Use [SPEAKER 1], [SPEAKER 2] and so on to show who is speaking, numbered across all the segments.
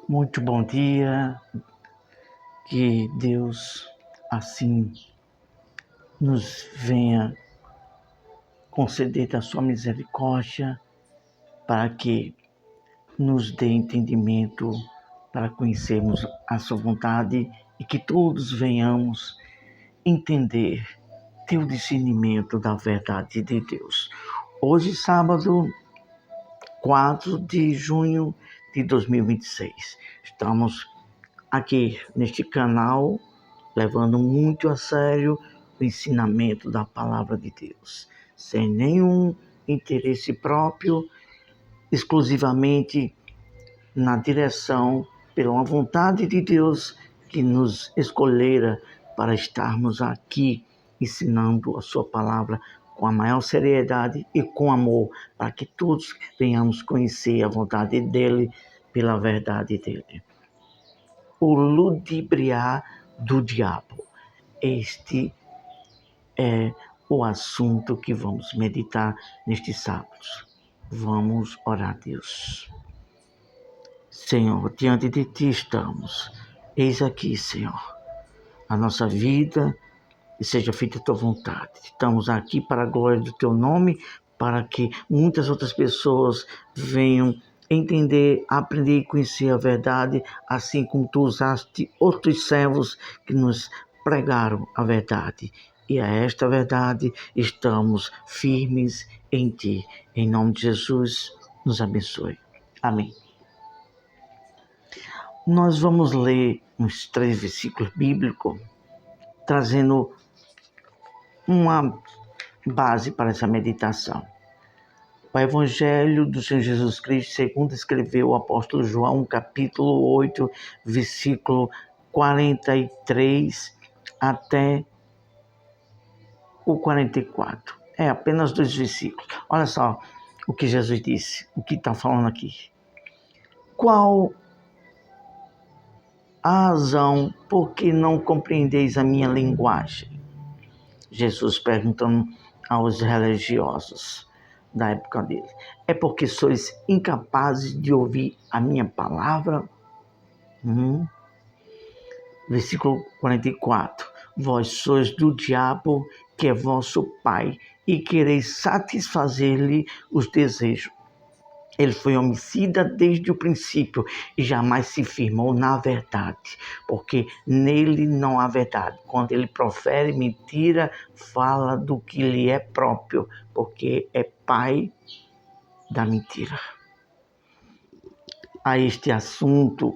[SPEAKER 1] Muito bom dia, que Deus assim nos venha conceder da sua misericórdia para que nos dê entendimento para conhecermos a sua vontade e que todos venhamos entender, ter o discernimento da verdade de Deus. Hoje, sábado, 4 de junho de 2026, estamos aqui neste canal levando muito a sério o ensinamento da palavra de Deus, sem nenhum interesse próprio, exclusivamente na direção, pela vontade de Deus que nos escolhera para estarmos aqui ensinando a sua palavra com a maior seriedade e com amor, para que todos venhamos conhecer a vontade dele pela verdade dele. O ludibriar do diabo. Este é o assunto que vamos meditar neste sábado. Vamos orar a Deus. Senhor, diante de Ti estamos. Eis aqui, Senhor, a nossa vida e seja feita a Tua vontade. Estamos aqui para a glória do Teu nome, para que muitas outras pessoas venham entender, aprender e conhecer a verdade, assim como Tu usaste outros servos que nos pregaram a verdade. E a esta verdade estamos firmes em Ti. Em nome de Jesus, nos abençoe. Amém. Nós vamos ler uns 3 versículos bíblicos, trazendo uma base para essa meditação. O Evangelho do Senhor Jesus Cristo, segundo escreveu o apóstolo João, capítulo 8, versículo 43 até o 44. É apenas 2 versículos. Olha só o que Jesus disse, o que está falando aqui. Qual a razão por que não compreendeis a minha linguagem? Jesus perguntando aos religiosos da época dele. É porque sois incapazes de ouvir a minha palavra? Versículo 44. Vós sois do diabo, que é vosso pai, e quereis satisfazer-lhe os desejos. Ele foi homicida desde o princípio e jamais se firmou na verdade, porque nele não há verdade. Quando ele profere mentira, fala do que lhe é próprio, porque é pai da mentira. A este assunto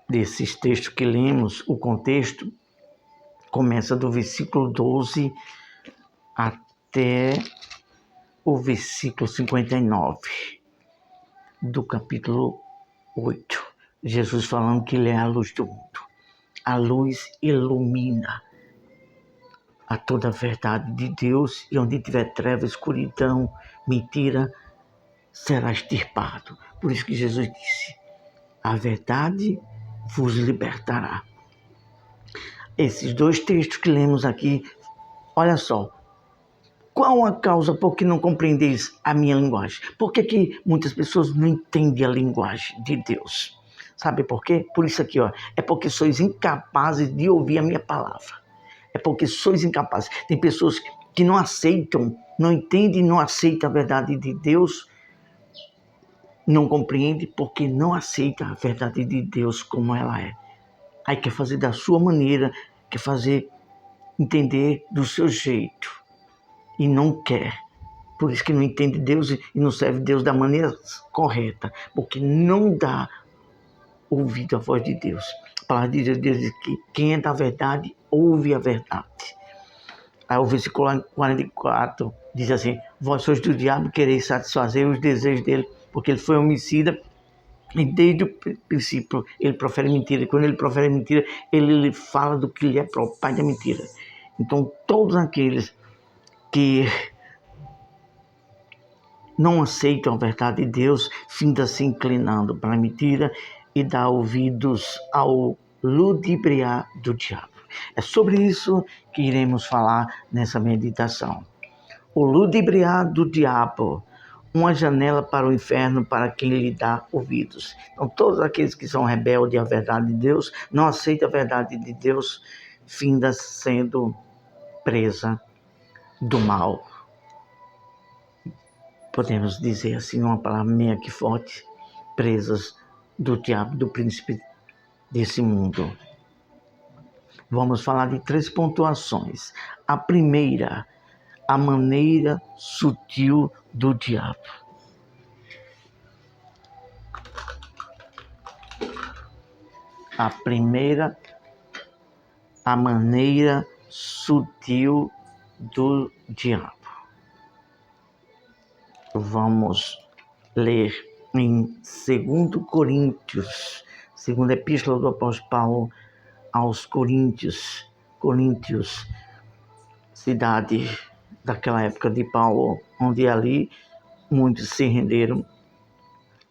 [SPEAKER 1] desses textos que lemos, o contexto começa do versículo 12 até o versículo 59 do capítulo 8. Jesus falando que ele é a luz do mundo. A luz ilumina a toda a verdade de Deus, e onde tiver treva, escuridão, mentira, será extirpado. Por isso que Jesus disse: a verdade vos libertará. Esses 2 textos que lemos aqui, olha só. Qual a causa por que não compreendeis a minha linguagem? Por que muitas pessoas não entendem a linguagem de Deus? Sabe por quê? Por isso aqui, ó. É porque sois incapazes de ouvir a minha palavra. É porque sois incapazes. Tem pessoas que não aceitam, não entendem, não aceitam a verdade de Deus. Não compreendem porque não aceitam a verdade de Deus como ela é. Aí quer fazer da sua maneira, quer fazer entender do seu jeito. E não quer. Por isso que não entende Deus e não serve Deus da maneira correta. Porque não dá ouvido à voz de Deus. A palavra de Deus diz que quem é da verdade, ouve a verdade. Aí o versículo 44 diz assim: vós sois do diabo, quereis satisfazer os desejos dele, porque ele foi homicida e desde o princípio ele profere mentira. E quando ele profere mentira, ele fala do que lhe é próprio, pai da mentira. Então todos aqueles que não aceitam a verdade de Deus, finda se inclinando para a mentira e dá ouvidos ao ludibriar do diabo. É sobre isso que iremos falar nessa meditação. O ludibriar do diabo, uma janela para o inferno para quem lhe dá ouvidos. Então, todos aqueles que são rebeldes à verdade de Deus, não aceitam a verdade de Deus, finda sendo presa do mal. Podemos dizer assim, uma palavra meio que forte, presas do diabo, do príncipe desse mundo. Vamos falar de 3 pontuações. A primeira, a maneira sutil do diabo. A primeira, a maneira sutil do diabo. Vamos ler em 2 Coríntios, segunda epístola do apóstolo Paulo aos Coríntios, cidade daquela época de Paulo, onde ali muitos se renderam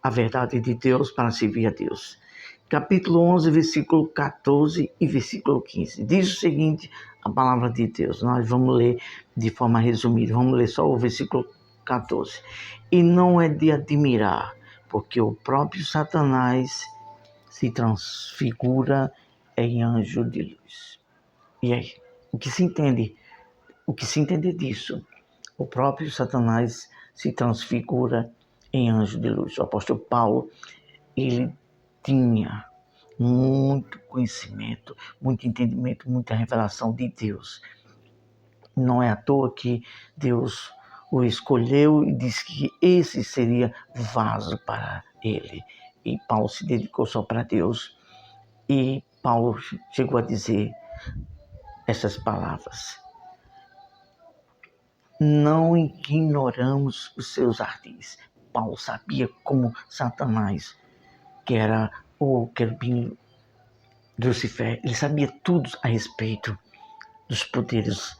[SPEAKER 1] à verdade de Deus para servir a Deus. Capítulo 11, versículo 14 e versículo 15. Diz o seguinte, a palavra de Deus. Nós vamos ler de forma resumida. Vamos ler só o versículo 14. E não é de admirar, porque o próprio Satanás se transfigura em anjo de luz. E aí, o que se entende? O que se entende disso? O próprio Satanás se transfigura em anjo de luz. O apóstolo Paulo, ele tinha muito conhecimento, muito entendimento, muita revelação de Deus. Não é à toa que Deus o escolheu e disse que esse seria vaso para ele. E Paulo se dedicou só para Deus. E Paulo chegou a dizer essas palavras: não ignoramos os seus ardis. Paulo sabia como Satanás, que era o querubim Lucifer, ele sabia tudo a respeito dos poderes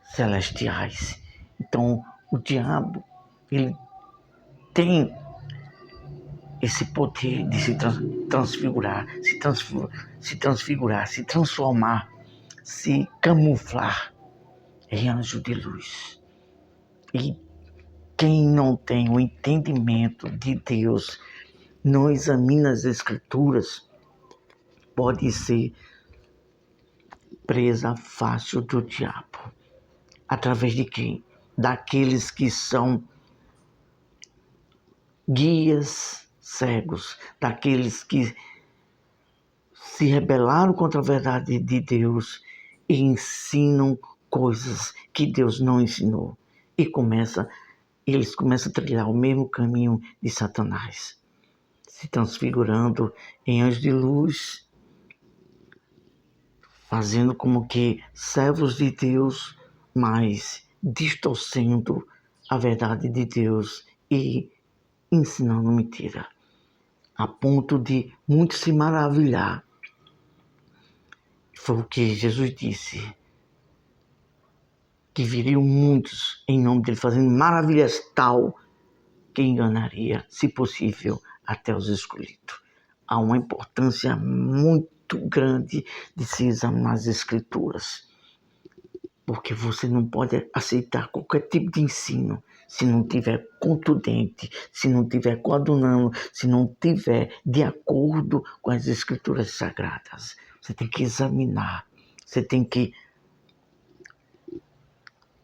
[SPEAKER 1] celestiais. Então, o diabo, ele tem esse poder de se transfigurar, se transformar, se camuflar em anjo de luz. E quem não tem o entendimento de Deus, não examina as Escrituras, pode ser presa fácil do diabo. Através de quem? Daqueles que são guias cegos, daqueles que se rebelaram contra a verdade de Deus e ensinam coisas que Deus não ensinou. E eles começam a trilhar o mesmo caminho de Satanás, se transfigurando em anjos de luz, fazendo como que servos de Deus, mas distorcendo a verdade de Deus e ensinando mentira, a ponto de muitos se maravilhar. Foi o que Jesus disse, que viriam muitos em nome dele, fazendo maravilhas tal que enganaria, se possível, até os escolhidos. Há uma importância muito grande de se examinar as Escrituras, porque você não pode aceitar qualquer tipo de ensino se não tiver contundente, se não tiver coadunando, se não tiver de acordo com as Escrituras sagradas. Você tem que examinar, você tem que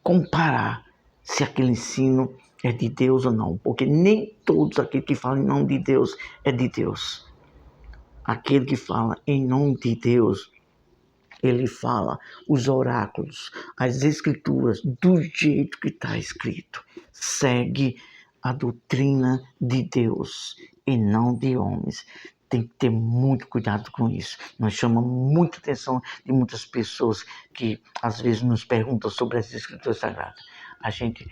[SPEAKER 1] comparar se aquele ensino é de Deus ou não, porque nem todos aqueles que falam em nome de Deus é de Deus. Aquele que fala em nome de Deus, ele fala os oráculos, as Escrituras, do jeito que está escrito. Segue a doutrina de Deus e não de homens. Tem que ter muito cuidado com isso. Nós chamamos muita atenção de muitas pessoas que às vezes nos perguntam sobre as Escrituras Sagradas. A gente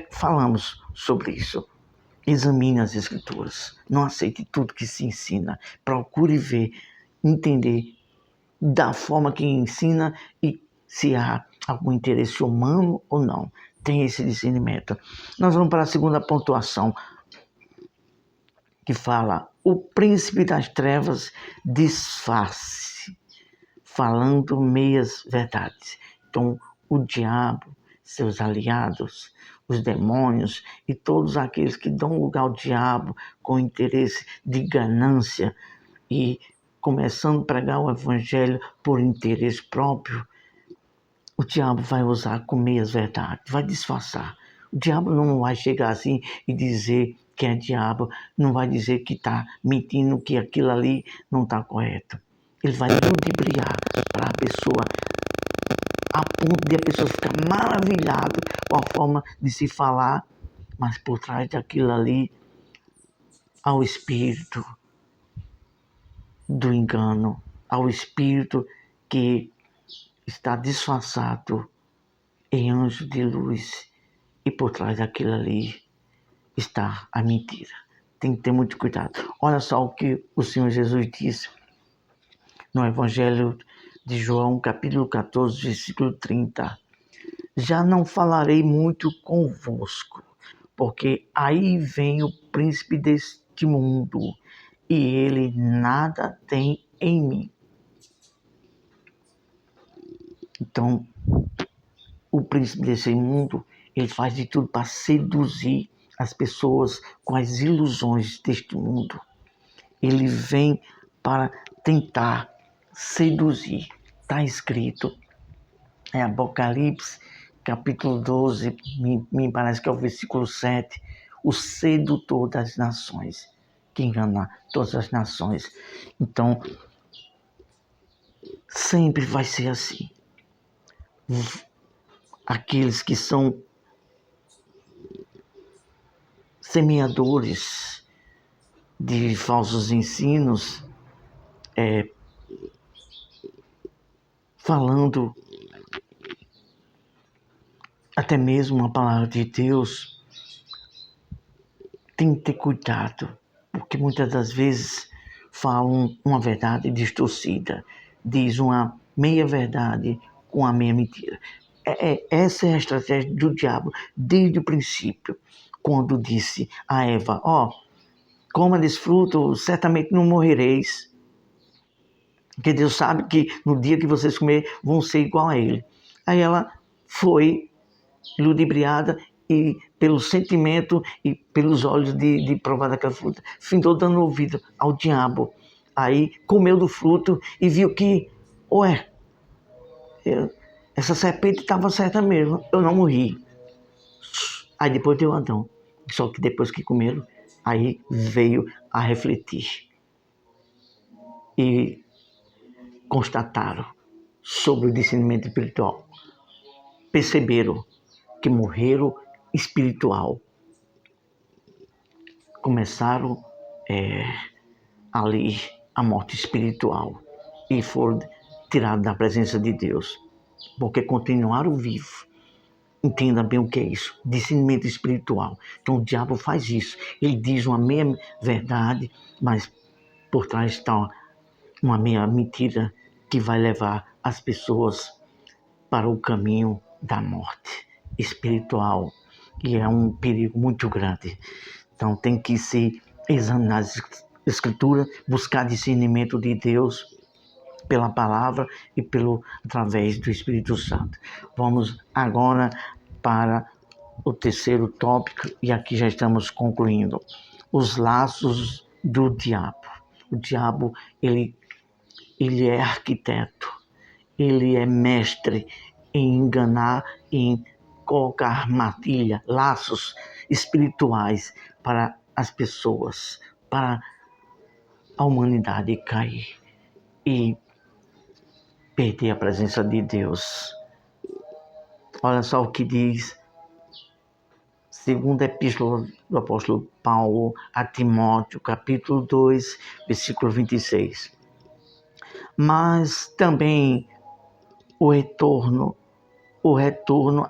[SPEAKER 1] falamos sobre isso. Examine as Escrituras. Não aceite tudo que se ensina. Procure ver, entender da forma que ensina e se há algum interesse humano ou não. Tem esse discernimento. Nós vamos para a segunda pontuação, que fala: o príncipe das trevas disfarce, falando meias verdades. Então, o diabo, seus aliados, os demônios e todos aqueles que dão lugar ao diabo com interesse de ganância e começando a pregar o evangelho por interesse próprio, o diabo vai usar com meias verdades, vai disfarçar. O diabo não vai chegar assim e dizer que é diabo, não vai dizer que está mentindo, que aquilo ali não está correto. Ele vai ludibriar para a pessoa, a ponto de a pessoa ficar maravilhada com a forma de se falar, mas por trás daquilo ali há o espírito do engano, ao espírito que está disfarçado em anjo de luz e por trás daquilo ali está a mentira. Tem que ter muito cuidado. Olha só o que o Senhor Jesus disse no Evangelho de João, capítulo 14, versículo 30. Já não falarei muito convosco, porque aí vem o príncipe deste mundo, e ele nada tem em mim. Então, o príncipe desse mundo, ele faz de tudo para seduzir as pessoas com as ilusões deste mundo. Ele vem para tentar seduzir. Está escrito em Apocalipse, capítulo 12, me parece que é o versículo 7, o sedutor das nações, que engana todas as nações. Então, sempre vai ser assim. Aqueles que são semeadores de falsos ensinos, falando até mesmo a palavra de Deus, tem que ter cuidado, porque muitas das vezes falam uma verdade distorcida, diz uma meia verdade com a meia mentira. Essa é a estratégia do diabo desde o princípio, quando disse a Eva, coma desse fruto, certamente não morrereis. Porque Deus sabe que no dia que vocês comerem, vão ser igual a ele. Aí ela foi ludibriada e pelo sentimento e pelos olhos de provar daquela fruta, findou dando ouvido ao diabo. Aí comeu do fruto e viu que, essa serpente estava certa mesmo, eu não morri. Aí depois deu Adão. Só que depois que comeram, aí veio a refletir. E constataram sobre o discernimento espiritual. Perceberam que morreram espiritual. Começaram ali a morte espiritual e foram tirados da presença de Deus, porque continuaram vivos. Entenda bem o que é isso, discernimento espiritual. Então o diabo faz isso, ele diz uma meia verdade, mas por trás está uma meia mentira que vai levar as pessoas para o caminho da morte espiritual, que é um perigo muito grande. Então tem que se examinar as escrituras, buscar discernimento de Deus pela palavra e através do Espírito Santo. Vamos agora para o terceiro tópico e aqui já estamos concluindo. Os laços do diabo. O diabo, ele é arquiteto, ele é mestre em enganar, em colocar armadilha, laços espirituais para as pessoas, para a humanidade cair e perder a presença de Deus. Olha só o que diz segunda epístola do apóstolo Paulo a Timóteo, capítulo 2, versículo 26. Mas também o retorno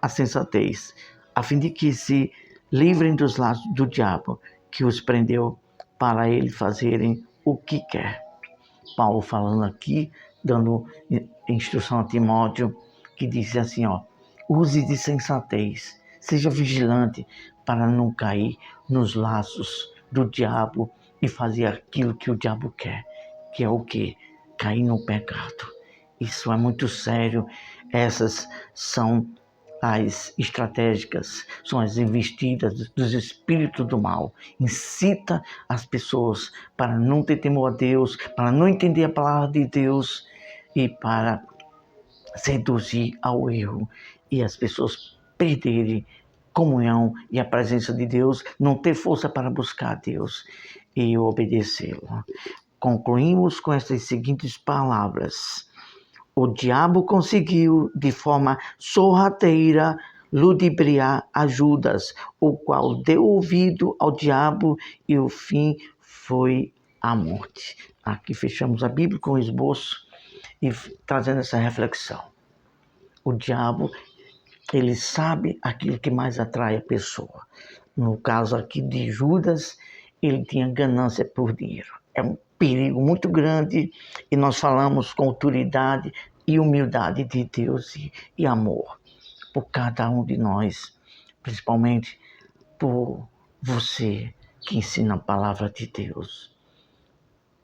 [SPEAKER 1] à sensatez, a fim de que se livrem dos laços do diabo, que os prendeu para ele fazerem o que quer. Paulo falando aqui, dando instrução a Timóteo, que diz assim, use de sensatez, seja vigilante para não cair nos laços do diabo e fazer aquilo que o diabo quer, que é o quê? Cair no pecado. Isso é muito sério. Essas são as estratégicas, são as investidas dos espíritos do mal. Incita as pessoas para não ter temor a Deus, para não entender a palavra de Deus e para seduzir ao erro e as pessoas perderem comunhão e a presença de Deus, não ter força para buscar a Deus e obedecê-lo. Concluímos com estas seguintes palavras: o diabo conseguiu, de forma sorrateira, ludibriar a Judas, o qual deu ouvido ao diabo e o fim foi a morte. Aqui fechamos a Bíblia com o esboço e trazendo essa reflexão. O diabo, ele sabe aquilo que mais atrai a pessoa. No caso aqui de Judas, ele tinha ganância por dinheiro. É um perigo muito grande e nós falamos com autoridade e humildade de Deus e amor por cada um de nós, principalmente por você que ensina a palavra de Deus.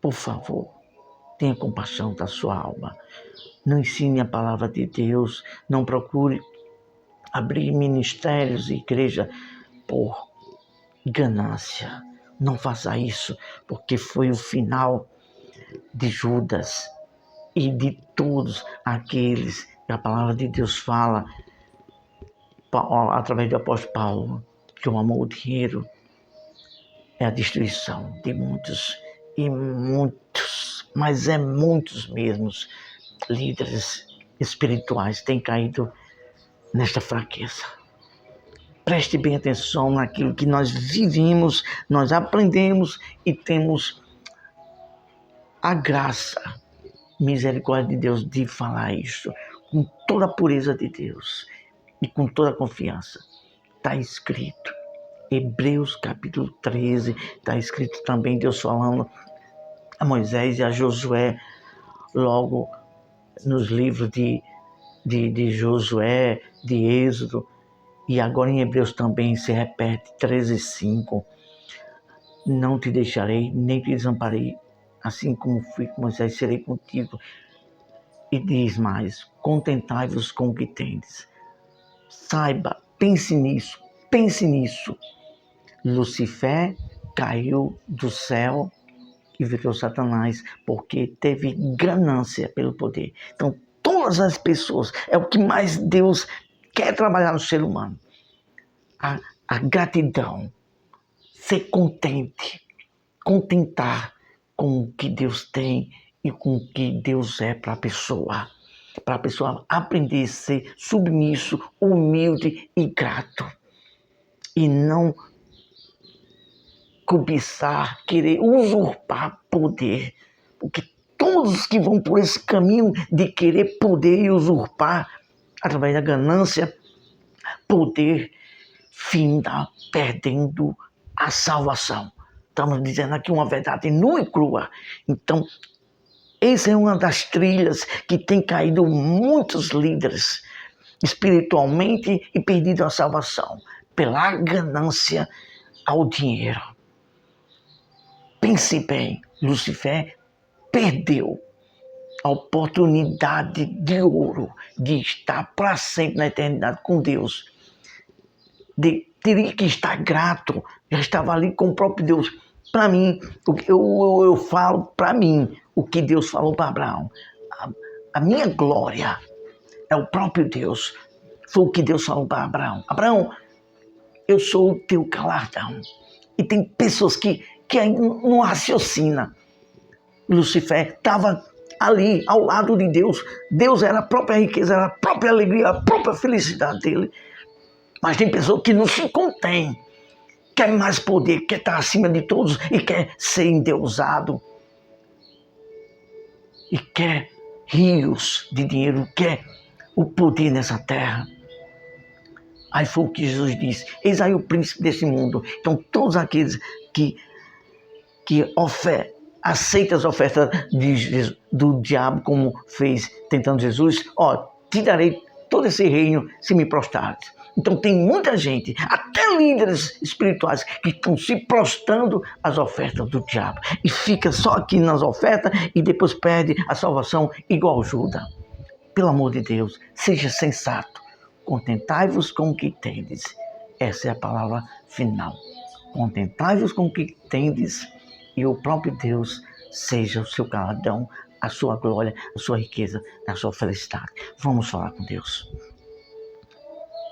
[SPEAKER 1] Por favor, tenha compaixão da sua alma. Não ensine a palavra de Deus, não procure abrir ministérios e igreja por ganância. Não faça isso, porque foi o final de Judas e de todos aqueles que a palavra de Deus fala através do apóstolo Paulo, que o amor ao dinheiro é a destruição de muitos, e muitos, mas muitos mesmos líderes espirituais têm caído nesta fraqueza. Preste bem atenção naquilo que nós vivemos, nós aprendemos e temos a graça, misericórdia de Deus de falar isso com toda a pureza de Deus e com toda a confiança. Está escrito, Hebreus capítulo 13, está escrito também Deus falando a Moisés e a Josué, logo nos livros de Josué, de Êxodo, e agora em Hebreus também se repete 13:5. Não te deixarei, nem te desamparei, assim como fui com Moisés, serei contigo. E diz mais, contentai-vos com o que tendes. Saiba, pense nisso. Lucifer caiu do céu e virou Satanás, porque teve ganância pelo poder. Então, todas as pessoas, é o que mais Deus quer trabalhar no ser humano. A gratidão, ser contente, contentar com o que Deus tem e com o que Deus é para a pessoa aprender a ser submisso, humilde e grato. E não cobiçar, querer usurpar poder. Porque todos que vão por esse caminho de querer poder e usurpar, através da ganância, poder, finda perdendo a salvação. Estamos dizendo aqui uma verdade nua e crua. Então, essa é uma das trilhas que tem caído muitos líderes espiritualmente e perdido a salvação pela ganância ao dinheiro. Pense bem, Lucifer perdeu a oportunidade de ouro de estar para sempre na eternidade com Deus. Teria que estar grato, já estava ali com o próprio Deus. Para mim, eu falo para mim o que Deus falou para Abraão. A minha glória é o próprio Deus. Foi o que Deus falou para Abraão. Abraão, eu sou o teu galardão. E tem pessoas que ainda não raciocinam. Lucifer estava ali, ao lado de Deus. Deus era a própria riqueza, era a própria alegria, a própria felicidade dele. Mas tem pessoas que não se contêm. Quer mais poder, quer estar acima de todos e quer ser endeusado. E quer rios de dinheiro, quer o poder nessa terra. Aí foi o que Jesus disse, eis aí o príncipe desse mundo. Então todos aqueles que aceitam as ofertas do diabo, como fez tentando Jesus, te darei todo esse reino se me prostrares. Então tem muita gente, até líderes espirituais, que estão se prostrando às ofertas do diabo. E fica só aqui nas ofertas e depois perde a salvação igual Judas. Pelo amor de Deus, seja sensato. Contentai-vos com o que tendes. Essa é a palavra final. Contentai-vos com o que tendes e o próprio Deus seja o seu galardão, a sua glória, a sua riqueza, a sua felicidade. Vamos falar com Deus.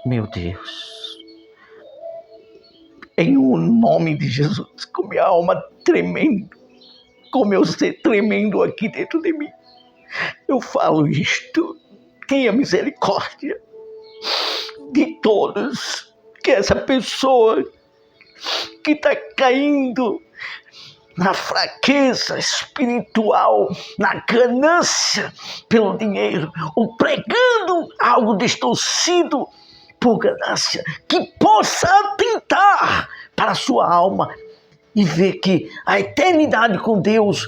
[SPEAKER 1] Meu Deus, em o nome de Jesus, com minha alma tremendo, com meu ser tremendo aqui dentro de mim, eu falo isto. Tenha misericórdia de todos, que essa pessoa que está caindo na fraqueza espiritual, na ganância pelo dinheiro, ou pregando algo distorcido por ganância, que possa atentar para a sua alma e ver que a eternidade com Deus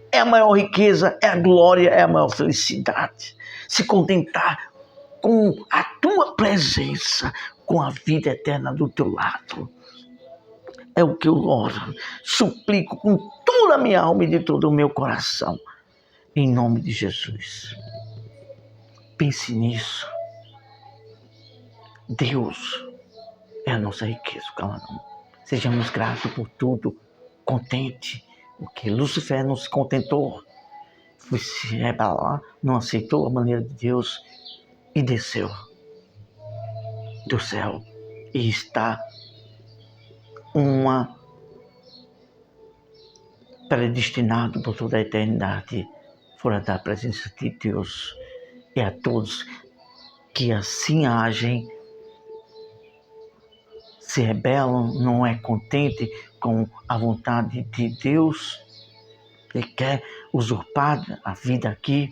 [SPEAKER 1] é a maior riqueza, é a glória, é a maior felicidade. Se contentar com a tua presença, com a vida eterna do teu lado. É o que eu oro, suplico com toda a minha alma e de todo o meu coração, em nome de Jesus. Pense nisso. Deus é a nossa riqueza, o galardão. Sejamos gratos por tudo, contente, porque Lúcifer não se contentou, foi se rebelar, não aceitou a maneira de Deus e desceu do céu e está predestinado por toda a eternidade fora da presença de Deus. E a todos que assim agem, se rebelam, não é contente com a vontade de Deus e quer usurpar a vida aqui,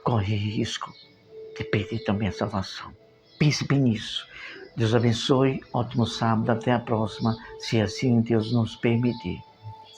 [SPEAKER 1] corre risco de perder também a salvação. Pense bem nisso. Deus abençoe, ótimo sábado, até a próxima, se assim Deus nos permitir.